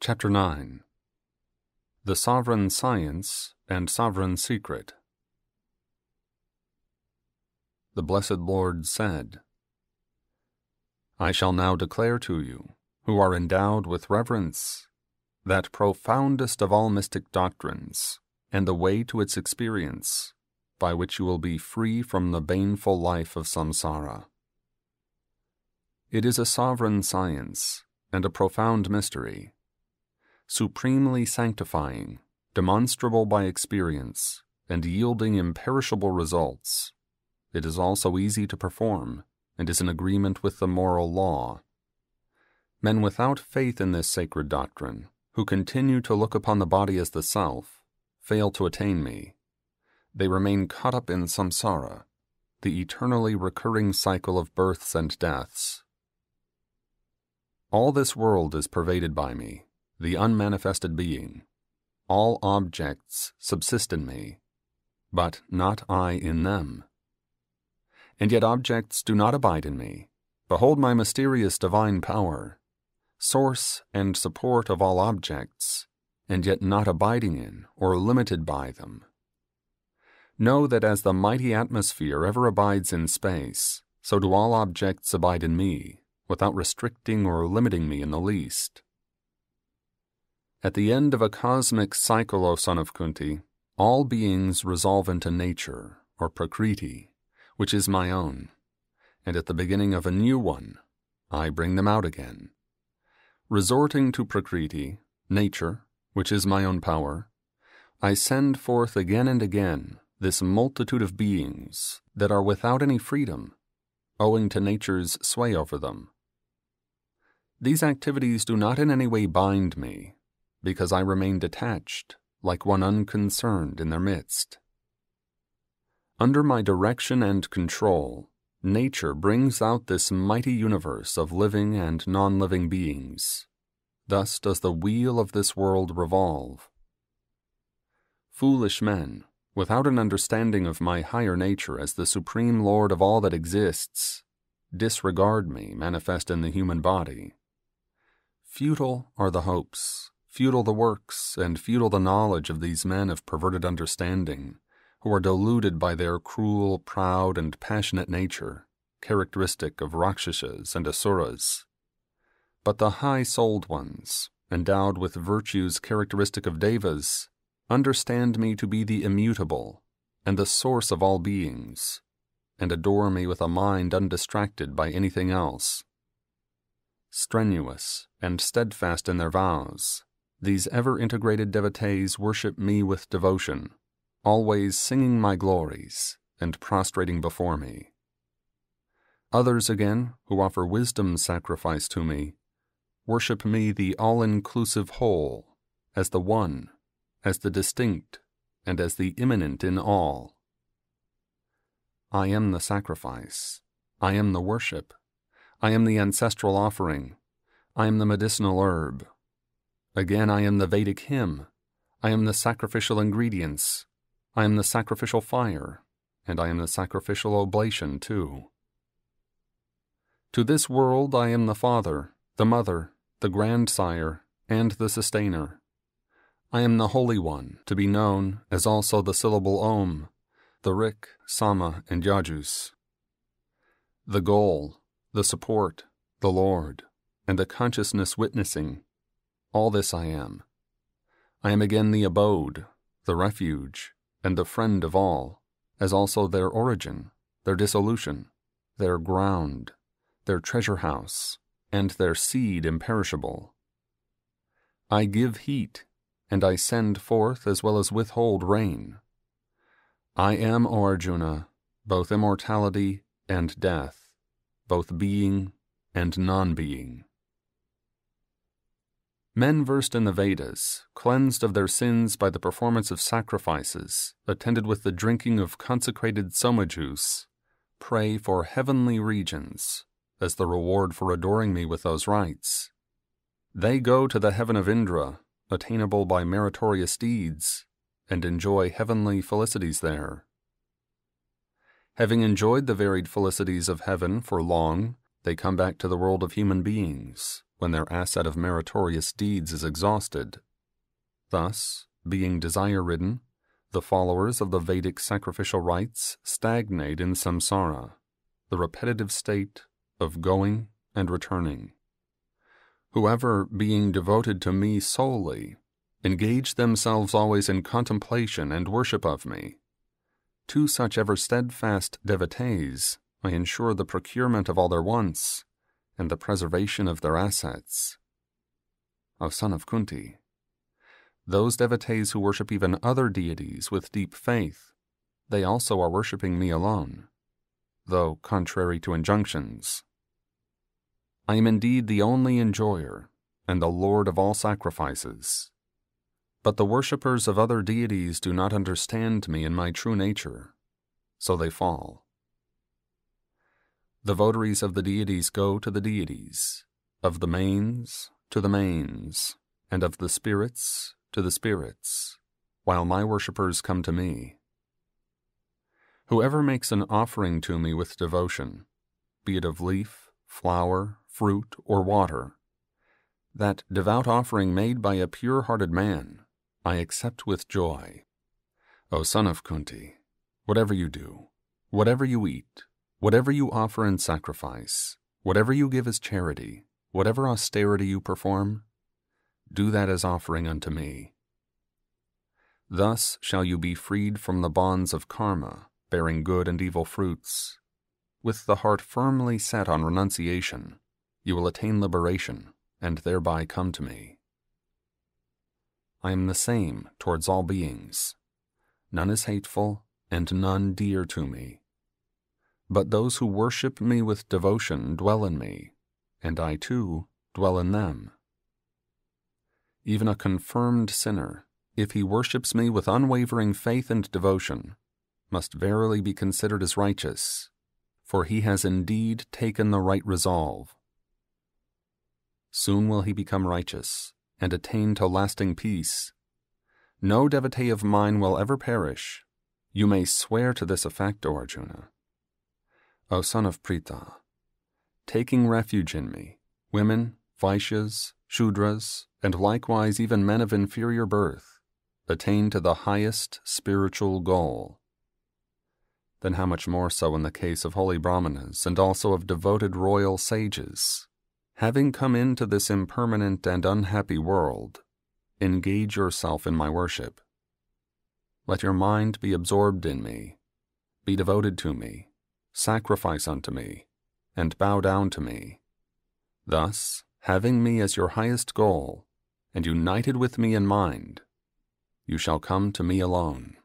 Chapter 9. The Sovereign Science and Sovereign Secret. The Blessed Lord said, I shall now declare to you, who are endowed with reverence, that profoundest of all mystic doctrines, and the way to its experience, by which you will be free from the baneful life of samsara. It is a sovereign science and a profound mystery, supremely sanctifying, demonstrable by experience, and yielding imperishable results. It is also easy to perform, and is in agreement with the moral law. Men without faith in this sacred doctrine, who continue to look upon the body as the self, fail to attain me. They remain caught up in samsara, the eternally recurring cycle of births and deaths. All this world is pervaded by me, the unmanifested being. All objects subsist in me, but not I in them. And yet objects do not abide in me. Behold my mysterious divine power, source and support of all objects, and yet not abiding in or limited by them. Know that as the mighty atmosphere ever abides in space, so do all objects abide in me, without restricting or limiting me in the least. At the end of a cosmic cycle, O son of Kunti, all beings resolve into nature, or prakriti, which is my own, and at the beginning of a new one, I bring them out again. Resorting to prakriti, nature, which is my own power, I send forth again and again this multitude of beings that are without any freedom, owing to nature's sway over them. These activities do not in any way bind me, because I remain detached, like one unconcerned in their midst. Under my direction and control, nature brings out this mighty universe of living and non-living beings. Thus does the wheel of this world revolve. Foolish men, without an understanding of my higher nature as the supreme Lord of all that exists, disregard me manifest in the human body. Futile are the hopes, futile the works, and futile the knowledge of these men of perverted understanding, who are deluded by their cruel, proud, and passionate nature, characteristic of Rakshasas and Asuras. But the high-souled ones, endowed with virtues characteristic of Devas, understand me to be the immutable and the source of all beings, and adore me with a mind undistracted by anything else. Strenuous and steadfast in their vows, these ever-integrated devotees worship me with devotion, always singing my glories and prostrating before me. Others again, who offer wisdom sacrifice to me, worship me the all-inclusive whole, as the one, as the distinct, and as the immanent in all. I am the sacrifice. I am the worship. I am the ancestral offering. I am the medicinal herb. Again, I am the Vedic hymn. I am the sacrificial ingredients. I am the sacrificial fire, and I am the sacrificial oblation too. To this world I am the father, the mother, the grandsire, and the sustainer. I am the Holy One, to be known as also the syllable Om, the Rik, Sama, and Yajus. The goal, the support, the Lord, and the consciousness witnessing, all this I am. I am again the abode, the refuge, and the friend of all, as also their origin, their dissolution, their ground, their treasure house, and their seed imperishable. I give heat, and I send forth as well as withhold rain. I am, O Arjuna, both immortality and death, both being and non-being. Men versed in the Vedas, cleansed of their sins by the performance of sacrifices, attended with the drinking of consecrated soma juice, pray for heavenly regions, as the reward for adoring me with those rites. They go to the heaven of Indra, attainable by meritorious deeds, and enjoy heavenly felicities there. Having enjoyed the varied felicities of heaven for long, they come back to the world of human beings when their asset of meritorious deeds is exhausted. Thus, being desire-ridden, the followers of the Vedic sacrificial rites stagnate in samsara, the repetitive state of going and returning. Whoever, being devoted to me solely, engage themselves always in contemplation and worship of me, to such ever steadfast devotees I ensure the procurement of all their wants and the preservation of their assets. O son of Kunti, those devotees who worship even other deities with deep faith, they also are worshipping me alone, though contrary to injunctions. I am indeed the only enjoyer and the Lord of all sacrifices, but the worshippers of other deities do not understand me in my true nature, so they fall. The votaries of the deities go to the deities, of the mains to the mains, and of the spirits to the spirits, while my worshippers come to me. Whoever makes an offering to me with devotion, be it of leaf, flower, fruit, or water, that devout offering made by a pure-hearted man, I accept with joy. O son of Kunti, whatever you do, whatever you eat, whatever you offer in sacrifice, whatever you give as charity, whatever austerity you perform, do that as offering unto me. Thus shall you be freed from the bonds of karma, bearing good and evil fruits. With the heart firmly set on renunciation, you will attain liberation, and thereby come to me. I am the same towards all beings. None is hateful, and none dear to me. But those who worship me with devotion dwell in me, and I too dwell in them. Even a confirmed sinner, if he worships me with unwavering faith and devotion, must verily be considered as righteous, for he has indeed taken the right resolve. Soon will he become righteous, and attain to lasting peace. No devotee of mine will ever perish. You may swear to this effect, O Arjuna. O son of Pritha, taking refuge in me, women, Vaishyas, Shudras, and likewise even men of inferior birth, attain to the highest spiritual goal. Then how much more so in the case of holy Brahmanas and also of devoted royal sages? Having come into this impermanent and unhappy world, engage yourself in my worship. Let your mind be absorbed in me, be devoted to me, sacrifice unto me, and bow down to me. Thus, having me as your highest goal, and united with me in mind, you shall come to me alone.